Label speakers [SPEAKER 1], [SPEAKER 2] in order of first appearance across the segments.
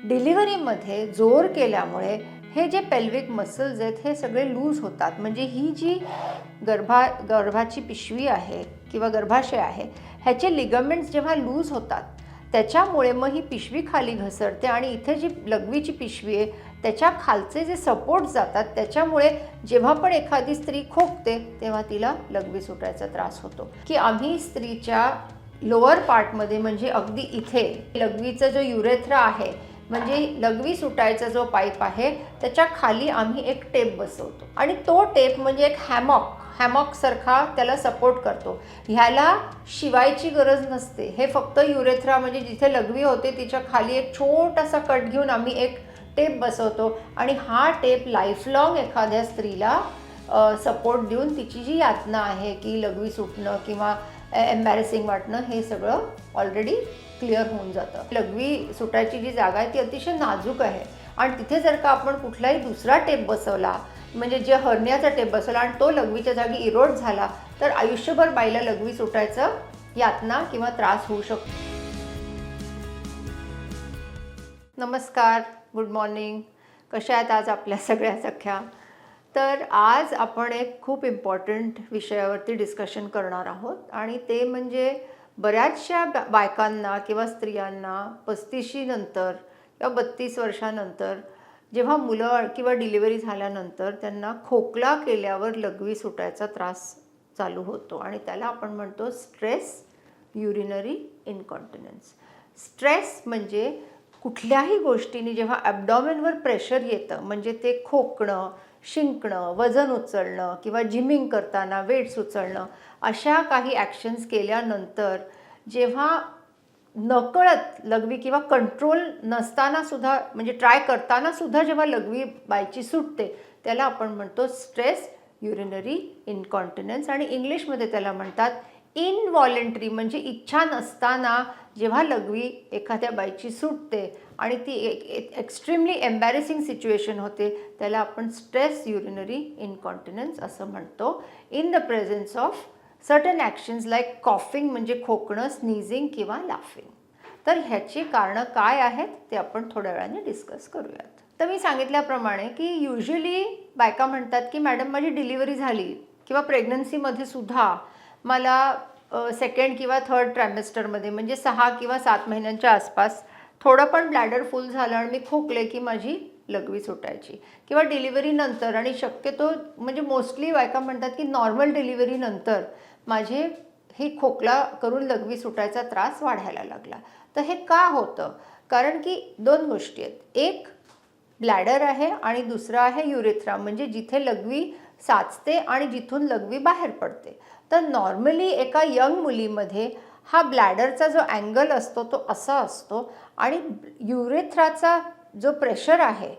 [SPEAKER 1] डिलिव्हरीमध्ये जोर केल्यामुळे हे जे पेल्विक मसल्स आहेत हे सगळे लूज होतात. म्हणजे ही जी गर्भाची पिशवी आहे किंवा गर्भाशय आहे ह्याचे लिगामेंट्स जेव्हा लूज होतात त्याच्यामुळे मग ही पिशवी खाली घसरते आणि इथे जी लघवीची पिशवी आहे त्याच्या खालचे जे सपोर्ट जातात त्याच्यामुळे जेव्हा पण एखादी स्त्री खोकते तेव्हा तिला लघवी सुटायचा त्रास होतो. की आम्ही स्त्रीच्या लोअर पार्टमध्ये म्हणजे अगदी इथे लघवीचा जो युरेथ्रा आहे म्हणजे लघवी सुटायचा जो पाईप आहे त्याच्या खाली आम्ही एक टेप बसवतो आणि तो टेप म्हणजे एक हॅमॉकसारखा त्याला सपोर्ट करतो. ह्याला शिवायची गरज नसते. हे फक्त युरेथ्रा म्हणजे जिथे लघवी होते तिच्या खाली एक छोटासा कट घेऊन आम्ही एक टेप बसवतो आणि हा टेप लाईफलॉंग एखाद्या स्त्रीला सपोर्ट देऊन तिची जी यातना आहे की लघवी सुटणं किंवा एम्बॅरेसिंग वाटणं हे सगळं ऑलरेडी क्लिअर होऊन जातं. लघवी सुटायची जी जागा आहे ती अतिशय नाजूक आहे आणि तिथे जर का आपण कुठलाही दुसरा टेप बसवला म्हणजे जे हर्नियाचा टेप बसवला आणि तो लघवीच्या जागी इरोड झाला तर आयुष्यभर बाईला लघवी सुटायचं यातना किंवा त्रास होऊ शकतो. नमस्कार, गुड मॉर्निंग. कशा आहेत आज आपल्या सगळ्या सख्या? तर आज आपण एक खूप इम्पॉर्टंट विषयावरती डिस्कशन करणार आहोत आणि ते म्हणजे बऱ्याचशा बायकांना किंवा स्त्रियांना 35शी नंतर किंवा 32 वर्षानंतर जेव्हा मुलं किंवा डिलिव्हरी झाल्यानंतर त्यांना खोकला केल्यावर लघवी सुटायचा त्रास चालू होतो आणि त्याला आपण म्हणतो स्ट्रेस युरिनरी इनकॉन्टिनन्स. स्ट्रेस म्हणजे कुठल्याही गोष्टीने जेव्हा ॲब्डॉमेनवर प्रेशर येतं म्हणजे ते खोकणं, शिंकणं, वजन उचलणं किंवा जिमिंग करताना वेट्स उचलणं अशा काही ॲक्शन्स केल्यानंतर जेव्हा नकळत लघवी किंवा कंट्रोल नसतानासुद्धा म्हणजे ट्राय करतानासुद्धा जेव्हा लघवी बायची सुटते त्याला आपण म्हणतो स्ट्रेस युरिनरी इनकॉन्टिनन्स आणि इंग्लिशमध्ये त्याला म्हणतात इनव्हॉलेंटरी म्हणजे इच्छा नसताना जेव्हा लघवी एखाद्या बाईची सुटते आणि ती एक्स्ट्रीमली एम्बॅरेसिंग सिच्युएशन होते त्याला आपण स्ट्रेस युरिनरी इनकॉन्टिनन्स असं म्हणतो in the presence of certain actions like coughing म्हणजे खोकणं, स्नीझिंग किंवा लाफिंग. तर ह्याची कारणं काय आहेत ते आपण थोड्या वेळाने डिस्कस करूयात. तर मी सांगितल्याप्रमाणे की युजली बायका म्हणतात की मॅडम माझी डिलिव्हरी झाली किंवा प्रेग्नन्सीमध्ये सुद्धा मला सेकंड किंवा थर्ड ट्रायमेस्टरमध्ये म्हणजे 6 किंवा 7 महिन्यांच्या आसपास थोडं पण ब्लॅडर फुल झालं आणि मी खोकले की माझी लघवी सुटायची किंवा डिलिव्हरीनंतर आणि शक्यतो म्हणजे मोस्टली बायका म्हणतात की नॉर्मल डिलिव्हरीनंतर माझे ही खोकला करून लघवी सुटायचा त्रास वाढायला लागला. तर हे का होतं? कारण की 2 गोष्टी आहेत. एक ब्लॅडर आहे आणि दुसरं आहे युरेथ्रा म्हणजे जिथे लघवी साचते आणि जिथून लघवी बाहेर पडते. तर नॉर्मली एका यंग मुलीमध्ये हा ब्लॅडरचा जो अँगल असतो तो असा असतो आणि युरेथ्राचा जो प्रेशर आहे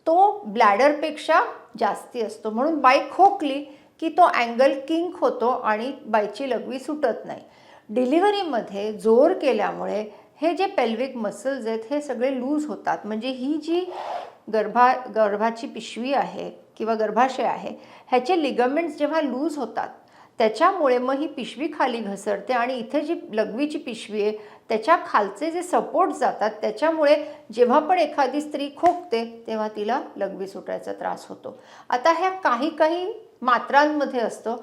[SPEAKER 1] तो ब्लॅडरपेक्षा जास्ती असतो. म्हणून बाई खोकली की तो अँगल किंक होतो आणि बाईची लघवी सुटत नाही. डिलिव्हरीमध्ये जोर केल्यामुळे हे जे पेल्विक मसल्स आहेत हे सगळे लूज होतात. म्हणजे ही जी गर्भाची पिशवी आहे किंवा गर्भाशय आहे ह्याचे लिगामेंट्स जेव्हा लूज होतात त्याच्यामुळे मग ही पिशवी खाली घसरते आणि इथे जी लघवीची पिशवी आहे त्याच्या खालचे जे सपोर्ट जातात त्याच्यामुळे जेव्हा पण एखादी स्त्री खोकते तेव्हा तिला लघवी सुटायचा त्रास होतो. आता ह्या काही मात्रांमध्ये असतं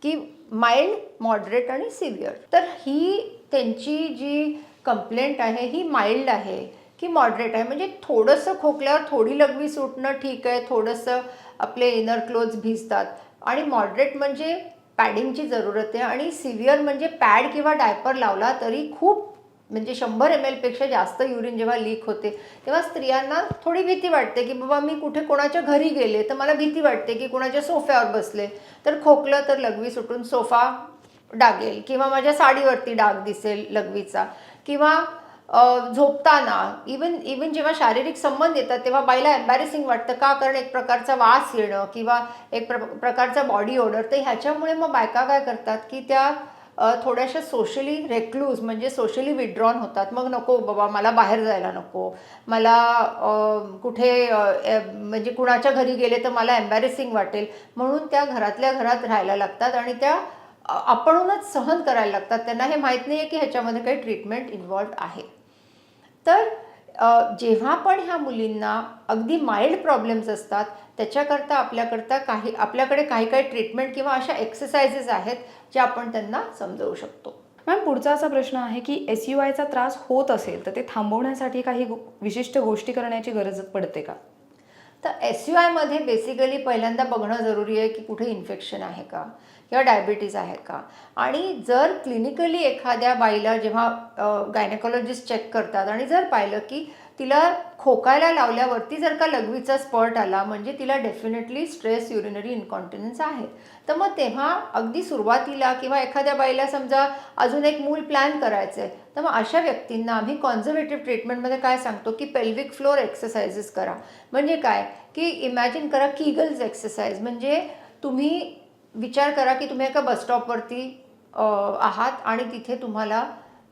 [SPEAKER 1] की माइल्ड, मॉडरेट आणि सिव्हिअर. तर ही त्यांची जी कंप्लेंट आहे ही माइल्ड आहे की मॉडरेट आहे म्हणजे थोडंसं खोकल्यावर थोडी लघवी सुटणं ठीक आहे, थोडंसं आपले इनर क्लोथ्स भिजतात आणि मॉडरेट म्हणजे पॅडिंगची जरूरत आहे आणि सिव्हिअर म्हणजे पॅड किंवा डायपर लावला तरी खूप म्हणजे 100 ml पेक्षा जास्त युरिन जेव्हा लीक होते तेव्हा स्त्रियांना थोडी भीती वाटते की बाबा मी कुठे कोणाच्या घरी गेले तर मला भीती वाटते की कोणाच्या सोफ्यावर बसले तर खोकलं तर लघवी सुटून सोफा डागेल किंवा माझ्या साडीवरती डाग दिसेल लघवीचा किंवा झोपताना इवन जेव्हा शारीरिक संबंध येतात तेव्हा बाईला एम्बॅरेसिंग वाटतं का? कारण एक प्रकारचा वास येणं किंवा एक प्रकारचा बॉडी ओडर. तर ह्याच्यामुळे मग बायका काय करतात की त्या थोड्याशा सोशली रेक्लूज म्हणजे सोशली विड्रॉन होतात. मग नको बाबा मला बाहेर जायला नको, मला कुठे म्हणजे कुणाच्या घरी गेले तर मला एम्बॅरेसिंग वाटेल म्हणून त्या घरातल्या घरात राहायला लागतात आणि त्या आपणूनच सहन करायला लागतात. त्यांना हे माहीत नाही आहे की ह्याच्यामध्ये काही ट्रीटमेंट इन्व्हॉल्व आहे. तर जेव्हा पण ह्या मुलींना अगदी माइल्ड प्रॉब्लेम्स असतात त्याच्याकरता आपल्याकडे काही काही ट्रीटमेंट किंवा अशा एक्सरसाइजेस आहेत ज्या आपण त्यांना समजवू शकतो.
[SPEAKER 2] मॅम, पुढचा असा प्रश्न आहे की SUIचा त्रास होत असेल तर ते थांबवण्यासाठी काही विशिष्ट गोष्टी करण्याची गरज पडते का?
[SPEAKER 1] तर SUIमध्ये बेसिकली पहिल्यांदा बघणं जरुरी आहे की कुठे इन्फेक्शन आहे का किंवा डायबिटीज आहे का. आणि जर क्लिनिकली एखाद्या बाईला जेव्हा गायनेकॉलॉजिस्ट चेक करतात आणि जर पाहिलं की तिला खोकायला लावल्यावरती जर का लघवीचा स्पॉट आला म्हणजे तिला डेफिनेटली स्ट्रेस युरिनरी इन्कॉन्टिनन्स आहे. तर मग तेव्हा अगदी सुरुवातीला किंवा एखाद्या बाईला समजा अजून एक मूल प्लॅन करायचं आहे तर मग अशा व्यक्तींना आम्ही कॉन्झर्वेटिव्ह ट्रीटमेंटमध्ये काय सांगतो की पेल्विक फ्लोअर एक्सरसाइजेस करा. म्हणजे काय की इमॅजिन करा कीगल्स एक्सरसाइज. म्हणजे तुम्ही विचार करा की तुम्ही एका बसस्टॉपवरती आहात आणि तिथे तुम्हाला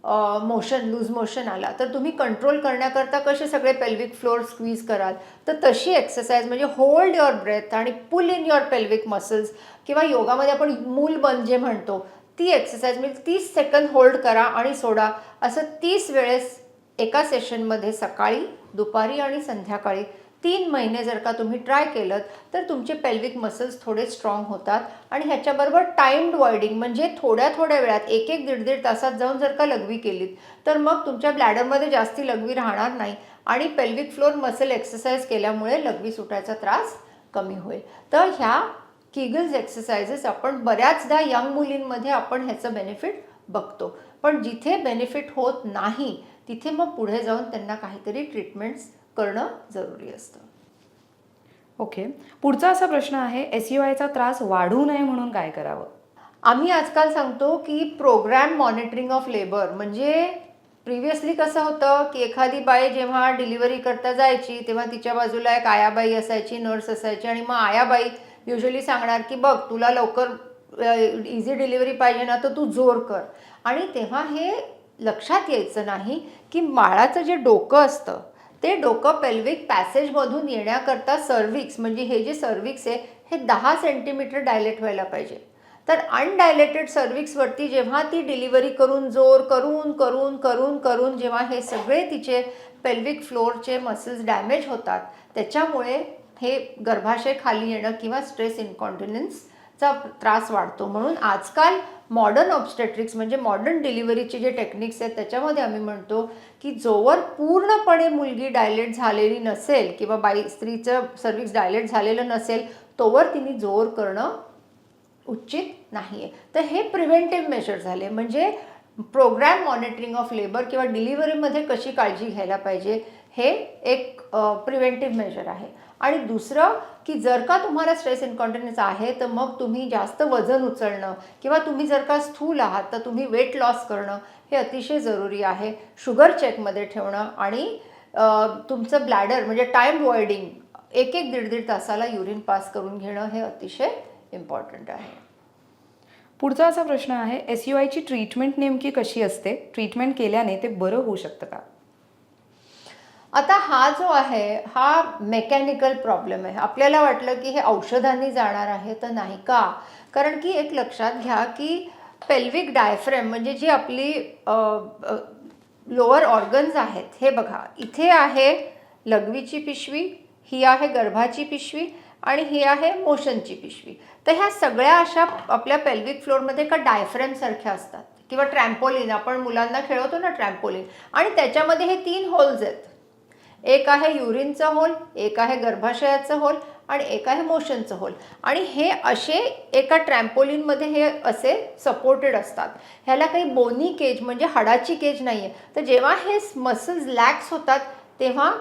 [SPEAKER 1] लूज मोशन आला तर तुम्ही कंट्रोल करण्याकरता कसे सगळे पेल्विक फ्लोअर स्क्वीज कराल. तर तशी एक्सरसाइज म्हणजे होल्ड युअर ब्रेथ आणि पुल इन युअर पेल्विक मसल्स किंवा योगामध्ये आपण मूल बंद जे म्हणतो ती एक्सरसाइज म्हणजे 30 सेकंद होल्ड करा आणि सोडा. असं 30 वेळेस एका सेशनमध्ये सकाळी, दुपारी आणि संध्याकाळी 3 महिने जर का तुम्ही ट्राय केलं तर तुमचे पेल्विक मसल्स थोडे स्ट्रॉंग होतात. आणि ह्याच्याबरोबर टाइम्ड वॉइडिंग म्हणजे थोड्या थोड्या वेळात 1-1, 1.5 तासात जाऊन जर का लघवी केलीत तर मग तुमच्या ब्लॅडरमध्ये जास्ती लघवी राहणार नाही आणि पेल्विक फ्लोअर मसल एक्सरसाइज केल्यामुळे लघवी सुटायचा त्रास कमी होईल. तर ह्या कीगल्स एक्सरसाइजेस आपण बऱ्याचदा यंग मुलींमध्ये आपण ह्याचं बेनिफिट बघतो. पण जिथे बेनिफिट होत नाही तिथे मग पुढे जाऊन त्यांना काहीतरी ट्रीटमेंट्स करणं जरुरी असतं.
[SPEAKER 2] ओके. पुढचा असा प्रश्न आहे, SUIचा त्रास वाढू नये म्हणून काय करावं?
[SPEAKER 1] आम्ही आजकाल सांगतो की प्रोग्रॅम मॉनिटरिंग ऑफ लेबर. म्हणजे प्रिव्हियसली कसं होतं की एखादी बाई जेव्हा डिलिव्हरी करता जायची तेव्हा तिच्या बाजूला एक आयाबाई असायची, नर्स असायची आणि मग आयाबाई युजली सांगणार की बघ तुला लवकर इझी डिलिव्हरी पाहिजे ना तर तू जोर कर. आणि तेव्हा हे लक्षात यायचं नाही की बाळाचं जे डोकं असतं ते डोकं पेल्विक पॅसेजमधून येण्याकरता सर्व्हिक्स म्हणजे हे जे सर्व्हिक्स आहे हे 10 सेंटीमीटर डायलेट व्हायला पाहिजे. तर अनडायलेटेड सर्व्हिक्सवरती जेव्हा ती डिलिव्हरी करून जोर करून करून करून करून जेव्हा हे सगळे तिचे पेल्विक फ्लोअरचे मसल्स डॅमेज होतात त्याच्यामुळे हे गर्भाशय खाली येणं किंवा स्ट्रेस इन्कॉन्टिनन्सचा त्रास वाढतो. म्हणून आजकाल मॉडर्न ऑब्स्टेट्रिक्स म्हणजे मॉडर्न डिलिव्हरीचे जे टेक्निक्स आहेत त्याच्यामध्ये आम्ही म्हणतो की जोवर पूर्णपणे मुलगी डायलेट झालेली नसेल किंवा स्त्रीचं सर्व्हिक्स डायलेट झालेलं नसेल तोवर तिने जोर करणं उचित नाही आहे. तर हे प्रिव्हेंटिव्ह मेजर झाले. म्हणजे प्रोग्रॅम मॉनिटरिंग ऑफ लेबर किंवा डिलिव्हरीमध्ये कशी काळजी घ्यायला पाहिजे हे एक प्रिव्हेंटिव्ह मेजर आहे. आणि दुसरं की जर का तुम्हाला स्ट्रेस इन्कॉन्टिनन्स आहे तर मग तुम्ही जास्त वजन उचलणं किंवा तुम्ही जर का स्थूल आहात तर तुम्ही वेट लॉस करणं हे अतिशय जरुरी आहे. शुगर चेकमध्ये ठेवणं आणि तुमचं ब्लॅडर म्हणजे टाइम वॉइडिंग 1-1, 1.5 तासाला युरिन पास करून घेणं हे अतिशय इम्पॉर्टंट आहे.
[SPEAKER 2] पुढचा असा प्रश्न आहे, SUIची ट्रीटमेंट नेमकी कशी असते? ट्रीटमेंट केल्याने ते बरं होऊ शकतं का?
[SPEAKER 1] आता हा जो आहे हा मेकॅनिकल प्रॉब्लेम आहे. आपल्याला वाटलं की हे औषधांनी जाणार आहे तर नाही का. कारण की एक लक्षात घ्या की पेल्विक डायफ्रॅम म्हणजे जी आपली लोअर ऑर्गन्स आहेत हे बघा इथे आहे लघवीची पिशवी, ही आहे गर्भाची पिशवी आणि ही आहे मोशनची पिशवी. तर ह्या सगळ्या अशा आपल्या पेल्विक फ्लोअरमध्ये एका डायफ्रॅमसारख्या असतात किंवा ट्रॅम्पोलिन आपण मुलांना खेळवतो ना ट्रॅम्पोलिन. आणि त्याच्यामध्ये हे 3 होल्स आहेत. एक आहे युरिनचं होल, एक आहे गर्भाशयाचं होल आणि एक आहे मोशनचं होल. आणि हे असे एका ट्रॅम्पोलिनमध्ये हे असे सपोर्टेड असतात. ह्याला काही बोनी केज म्हणजे हाडाची केज नाही आहे. तर जेव्हा हे मसल्स लॅक्स होतात तेव्हा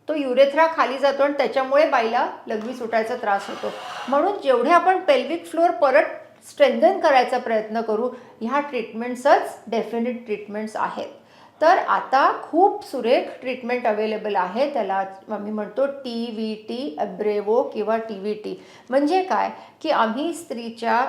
[SPEAKER 1] तो युरेथ्रा खाली जातो आणि त्याच्यामुळे बाईला लघवी सुटायचा त्रास होतो. म्हणून जेवढे आपण पेल्विक फ्लोअर परत स्ट्रेंथन करायचा प्रयत्न करू ह्या ट्रीटमेंट्सच डेफिनेट ट्रीटमेंट्स आहेत. तर आता खूप सुरेख ट्रीटमेंट अवेलेबल आहे. त्याला आम्ही म्हणतो TVT अब्रेवो किंवा TVT. म्हणजे काय की आम्ही स्त्रीच्या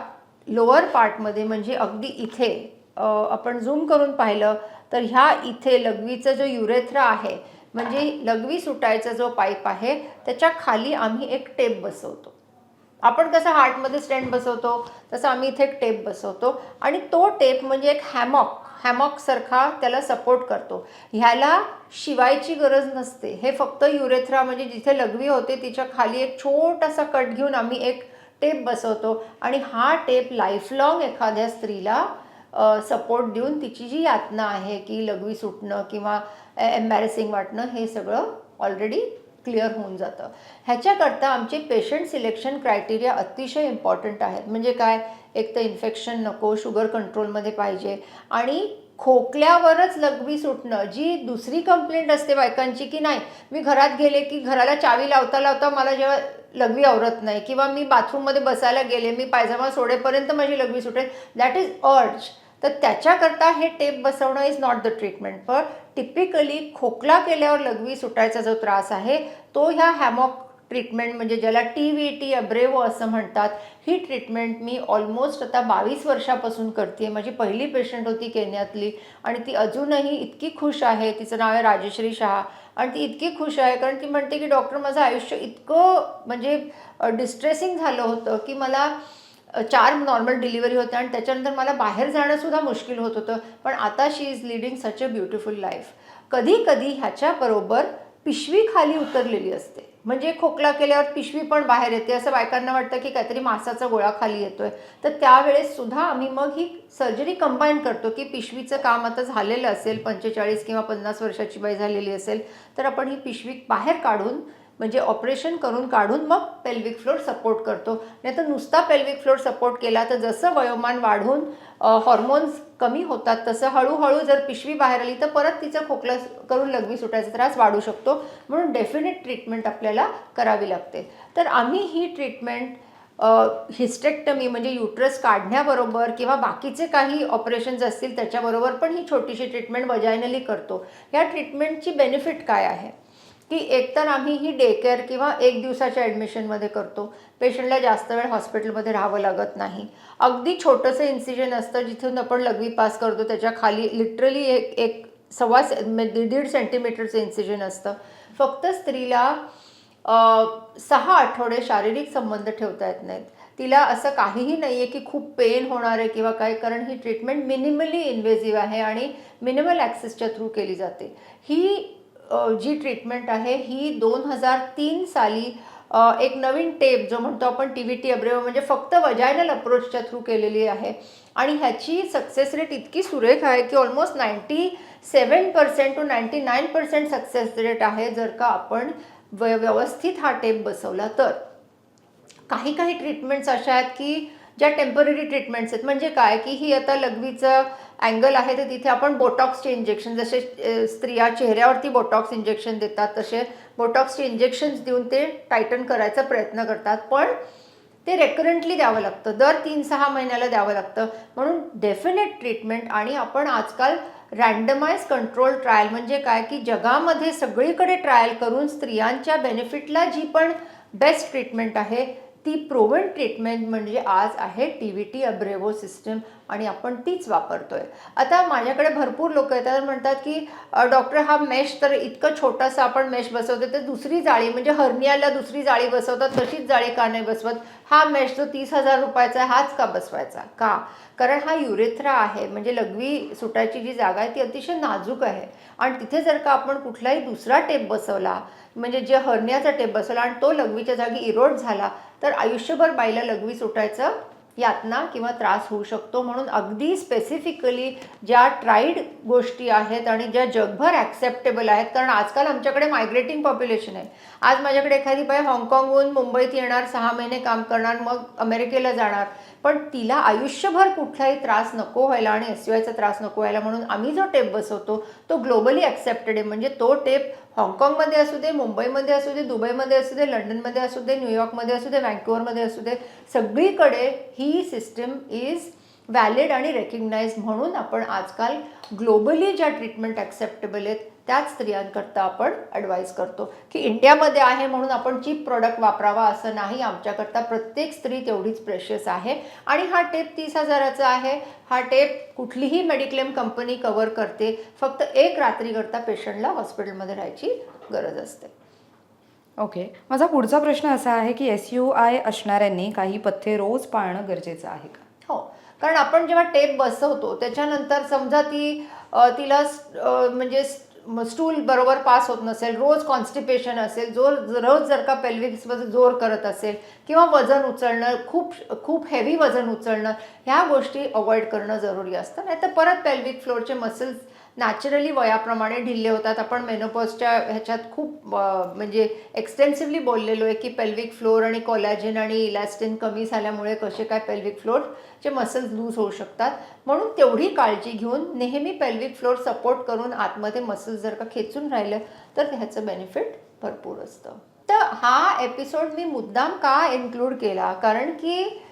[SPEAKER 1] लोअर पार्टमध्ये म्हणजे अगदी इथे आपण झूम करून पाहिलं तर ह्या इथे लघवीचा जो युरेथ्रा आहे म्हणजे लघवी सुटायचा जो पाईप आहे त्याच्या खाली आम्ही एक टेप बसवतो. आपण कसं हार्टमध्ये स्टेंट बसवतो तसं आम्ही इथे एक टेप बसवतो आणि तो टेप म्हणजे एक हॅमॉक हॅमॉकसारखा त्याला सपोर्ट करतो. ह्याला शिवायची गरज नसते. हे फक्त युरेथ्रा म्हणजे जिथे लघवी होते तिच्या खाली एक छोटासा कट घेऊन आम्ही एक टेप बसवतो आणि हा टेप लाईफलॉंग एखाद्या स्त्रीला सपोर्ट देऊन तिची जी यातना आहे की लघवी सुटणं किंवा एम्बॅरेसिंग वाटणं हे सगळं ऑलरेडी क्लिअर होऊन जातं. ह्याच्याकरता आमचे पेशंट सिलेक्शन क्रायटेरिया अतिशय इम्पॉर्टंट आहेत. म्हणजे काय, एक तर इन्फेक्शन नको, शुगर कंट्रोलमध्ये पाहिजे आणि खोकल्यावरच लघवी सुटणं. जी दुसरी कंप्लेंट असते बायकांची की नाही मी घरात गेले की घराला चावी लावता लावता मला जेव्हा लघवी आवरत नाही किंवा मी बाथरूममध्ये बसायला गेले मी पायजमा सोडेपर्यंत माझी लघवी सुटेल, दॅट इज अर्ज. तर त्याच्याकरता हे टेप बसवणं इज नॉट द ट्रीटमेंट. पण टिपिकली खोकला केल्यावर लघवी सुटायचा जो त्रास आहे तो ह्या हॅमॉक ट्रीटमेंट म्हणजे ज्याला TVT अब्रेवो असं म्हणतात, ही ट्रीटमेंट मी ऑलमोस्ट आता 22 वर्षापासून करते आहे. माझी पहिली पेशंट होती केन्यातली आणि ती अजूनही इतकी खुश आहे. तिचं नाव आहे राजश्री शहा आणि ती इतकी खुश आहे कारण ती म्हणते की डॉक्टर माझं आयुष्य इतकं म्हणजे डिस्ट्रेसिंग झालं होतं की मला 4 नॉर्मल डिलिव्हरी होत्या आणि त्याच्यानंतर मला बाहेर जाणंसुद्धा मुश्किल होत होतं. पण आता she is leading such a beautiful life. कधी कधी ह्याच्याबरोबर पिशवी खाली उतरलेली असते. म्हणजे खोकला केल्यावर पिशवी पण बाहेर येते. असं बायकांना वाटतं की काहीतरी मांसाचा गोळा खाली येतोय. तर त्यावेळेस सुद्धा आम्ही मग ही सर्जरी कंबाईन करतो की पिशवीचं काम आता झालेलं असेल, 45 किंवा 50 वर्षाची बाई झालेली असेल तर आपण ही पिशवी बाहेर काढून म्हणजे ऑपरेशन करून काढून मग पेल्विक फ्लोर सपोर्ट करतो. नाही तर नुसता पेल्विक फ्लोर सपोर्ट केला तर जसं वयोमान वाढून हॉर्मोन्स कमी होतात तसं हळूहळू जर पिशवी बाहेर आली तर परत तिचं खोकला करून लघवी सुटायचा त्रास वाढू शकतो. म्हणून डेफिनेट ट्रीटमेंट आपल्याला करावी लागते. तर आम्ही ही ट्रीटमेंट हिस्टेक्टमी म्हणजे युट्रस काढण्याबरोबर किंवा बाकीचे काही ऑपरेशन्स असतील त्याच्याबरोबर पण ही छोटीशी ट्रीटमेंट वजायनली करतो. या ट्रीटमेंटची बेनिफिट काय आहे की एकतर आम्ही ही डे केअर किंवा 1 दिवसाच्या ॲडमिशनमध्ये करतो. पेशंटला जास्त वेळ हॉस्पिटलमध्ये राहावं लागत नाही. अगदी छोटंसं इन्सिजन असतं जिथून आपण लघवी पास करतो त्याच्या खाली लिटरली एक 1.25 सेंटीमीटरचं इन्सिजन असतं. फक्त स्त्रीला 6 आठवडे शारीरिक संबंध ठेवता येत नाहीत. तिला असं काहीही नाही आहे की खूप पेन होणार आहे किंवा काय, कारण ही ट्रीटमेंट मिनिमली इन्व्हेजिव्ह आहे आणि मिनिमल ॲक्सेसच्या थ्रू केली जाते. ही जी ट्रीटमेंट आहे ही 2003 साली एक नवीन टेप जो म्हणतो आपण TVT अब्रेवो म्हणजे फक्त वजायनल अप्रोचच्या थ्रू केलेली आहे आणि ह्याची सक्सेस रेट इतकी सुरेख आहे की ऑलमोस्ट 97% to 99% सक्सेस रेट आहे जर का आपण व्यवस्थित हा टेप बसवला तर. काही ट्रीटमेंट्स अशा आहेत की ज्या टेम्पररी ट्रीटमेंट्स आहेत. म्हणजे काय की ही आता लघवीचं अँगल आहे तर तिथे आपण बोटॉक्सचे इंजेक्शन, जसे स्त्रिया चेहऱ्यावरती बोटॉक्स इंजेक्शन देतात तसे बोटॉक्सचे इंजेक्शन्स देऊन ते टायटन करायचा प्रयत्न करतात. पण ते रेकरंटली द्यावं लागतं, दर 3-6 महिन्याला द्यावं लागतं. म्हणून डेफिनेट ट्रीटमेंट. आणि आपण आजकाल रँडमाइज कंट्रोल ट्रायल म्हणजे काय की जगामध्ये सगळीकडे ट्रायल करून स्त्रियांच्या बेनिफिटला जी पण बेस्ट ट्रीटमेंट आहे ती प्रोव्हन ट्रीटमेंट म्हणजे आज आहे TVT अब्रेवो सिस्टम आणि आपण तीच वापरतोय. आता माझ्याकडे भरपूर लोक येतात म्हणतात की डॉक्टर हा मेश तर इतकं छोटासा आपण मेश बसवतो तर दुसरी जाळी म्हणजे हर्नियाला दुसरी जाळी बसवतात तशीच जाळी का नाही बसवत, हा मेश जो 30,000 रुपयाचा आहे हाच का बसवायचा का? कारण हा युरेथ्रा आहे म्हणजे लघवी सुटायची जी जागा आहे ती अतिशय नाजूक आहे आणि तिथे जर का आपण कुठलाही दुसरा टेप बसवला म्हणजे जे हर्नियाचा टेप बसवला आणि तो लघवीच्या जागी इरोड झाला तर आयुष्यभर बाईला लघवी सुटायचं यातना किंवा त्रास होऊ शकतो. म्हणून अगदी स्पेसिफिकली ज्या ट्राईड गोष्टी आहेत आणि ज्या जगभर ॲक्सेप्टेबल आहेत, कारण आजकाल आमच्याकडे मायग्रेटिंग पॉप्युलेशन आहे. आज माझ्याकडे एखादी बाई हाँगकाँगहून मुंबईत येणार, 6 महिने काम करणार, मग अमेरिकेला जाणार, पण तिला आयुष्यभर कुठलाही त्रास नको व्हायला आणि SUIचा त्रास नको व्हायला म्हणून आम्ही जो टेप बसवतो तो ग्लोबली ॲक्सेप्टेड आहे. म्हणजे तो टेप हाँगकाँगमध्ये असू दे, मुंबईमध्ये असू दे, दुबईमध्ये असू दे, लंडनमध्ये असू दे, न्यूयॉर्कमध्ये असू दे, व्हँकुव्हरमध्ये असू दे, सगळीकडे ही सिस्टम इज व्हॅलिड आणि रेकग्नाइज. म्हणून आपण आजकाल ग्लोबली ज्या ट्रीटमेंट ॲक्सेप्टेबल आहेत त्याच स्त्रियांकरता आपण ॲडवाईज करतो की इंडियामध्ये आहे म्हणून आपण चीप प्रॉडक्ट वापरावा असं नाही. आमच्याकरता प्रत्येक स्त्री तेवढीच प्रेशियस आहे आणि हा टेप 30,000चा आहे. हा टेप कुठलीही मेडिक्लेम कंपनी कव्हर करते. फक्त 1 रात्रीकरता पेशंटला हॉस्पिटलमध्ये राहायची गरज असते.
[SPEAKER 2] ओके, माझा पुढचा प्रश्न असा आहे की SUI असणाऱ्यांनी काही पथ्ये रोज पाळणं गरजेचं आहे का?
[SPEAKER 1] हो, कारण आपण जेव्हा टेप बसवतो त्याच्यानंतर समजा तिला म्हणजे स्टूल बरोबर पास होत नसेल, रोज कॉन्स्टिपेशन असेल, रोज जर का पेल्विक्समध्ये जोर करत असेल किंवा वजन उचलणं, खूप हेवी वजन उचलणं, ह्या गोष्टी अवॉइड करणं जरुरी असतं. नाही तर परत पेल्विक फ्लोअरचे मसल्स नॅचरली वयाप्रमाणे ढिल्ले होतात. आपण मेनोपॉजच्या ह्याच्यात खूप म्हणजे एक्सटेन्सिव्हली बोललेलो आहे की पेल्विक फ्लोअर आणि कोलॅजिन आणि इलॅस्टिन कमी झाल्यामुळे कसे काय पेल्विक फ्लोअरचे मसल्स लूज होऊ शकतात. म्हणून तेवढी काळजी घेऊन नेहमी पेल्विक फ्लोअर सपोर्ट करून आतमध्ये मसल्स जर का खेचून राहिलं तर ह्याचं बेनिफिट भरपूर असतं. तर हा एपिसोड मी मुद्दाम का इन्क्लूड केला, कारण की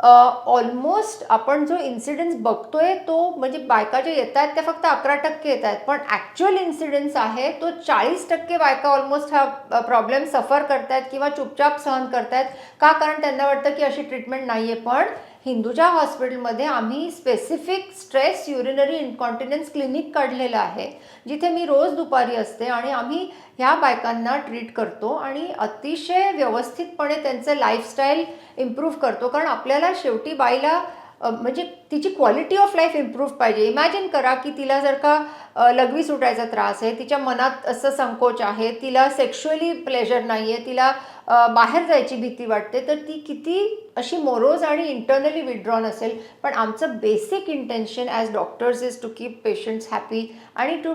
[SPEAKER 1] ऑलमोस्ट आपण जो इन्सिडेन्स बघतोय तो म्हणजे बायका जे येत आहेत त्या फक्त 11% येत आहेत, पण ॲक्च्युअल इन्सिडेन्स आहे तो 40% बायका ऑलमोस्ट हा प्रॉब्लेम सफर करतायत किंवा चुपचाप सहन करतायत. का? कारण त्यांना वाटतं की अशी ट्रीटमेंट नाही आहे. पण हिंदुजा हॉस्पिटलमध्ये आम्ही स्पेसिफिक स्ट्रेस युरिनरी इन्कॉन्टिनन्स क्लिनिक काढलेलं आहे, जिथे मी रोज दुपारी असते आणि आम्ही ह्या बायकांना ट्रीट करतो आणि अतिशय व्यवस्थितपणे त्यांचं लाईफस्टाईल इम्प्रूव्ह करतो. कारण आपल्याला शेवटी बाईला म्हणजे तिची क्वालिटी ऑफ लाईफ इम्प्रूव्ह पाहिजे. इमॅजिन करा की तिला जर का लघवी सुटायचा त्रास आहे, तिच्या मनात असं संकोच आहे, तिला सेक्शुअली प्लेजर नाही आहे, तिला बाहेर जायची भीती वाटते, तर ती किती अशी मोरोज आणि इंटरनली विड्रॉन असेल. पण आमचं basic intention as doctors is to keep patients happy आणि टू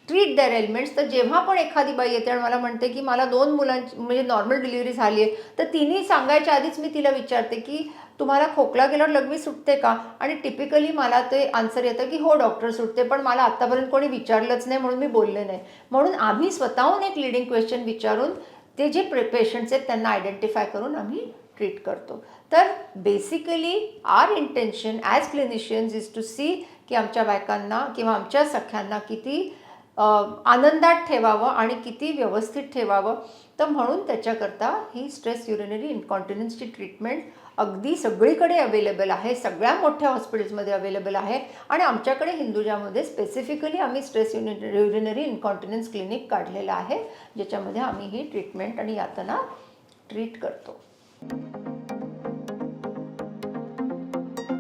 [SPEAKER 1] ट्रीट देअर एलिमेंट्स. तर जेव्हा पण एखादी बाई येते आणि मला म्हणते की मला 2 मुलांची म्हणजे नॉर्मल डिलिव्हरी झाली आहे, तर तिन्ही सांगायच्या आधीच मी तिला विचारते की तुम्हाला खोकला गेल्यावर लघवी सुटते का? आणि टिपिकली मला ते आन्सर येतं की हो डॉक्टर सुटते, पण मला आत्तापर्यंत कोणी विचारलंच नाही म्हणून मी बोलले नाही. म्हणून आम्ही स्वतःहून एक लीडिंग क्वेश्चन विचारून ते जे पेशंट्स आहेत त्यांना आयडेंटिफाय करून आम्ही ट्रीट करतो. तर basically our intention as clinicians is to see की आमच्या बायकांना किंवा आमच्या सख्यांना किती आनंदात ठेवावं आणि किती व्यवस्थित ठेवावं. तर म्हणून त्याच्याकरता ही स्ट्रेस युरिनरी इन्कॉन्टिनन्सची ट्रीटमेंट अगदी सगळीकडे अवेलेबल आहे, सगळ्या मोठ्या हॉस्पिटल्समध्ये अवेलेबल आहे. आणि आमच्याकडे हिंदुजामध्ये स्पेसिफिकली आम्ही स्ट्रेस युरिनरी इन्कॉन्टिनन्स क्लिनिक काढलेलं आहे, ज्याच्यामध्ये आम्ही ही ट्रीटमेंट आणि यातना ट्रीट करतो.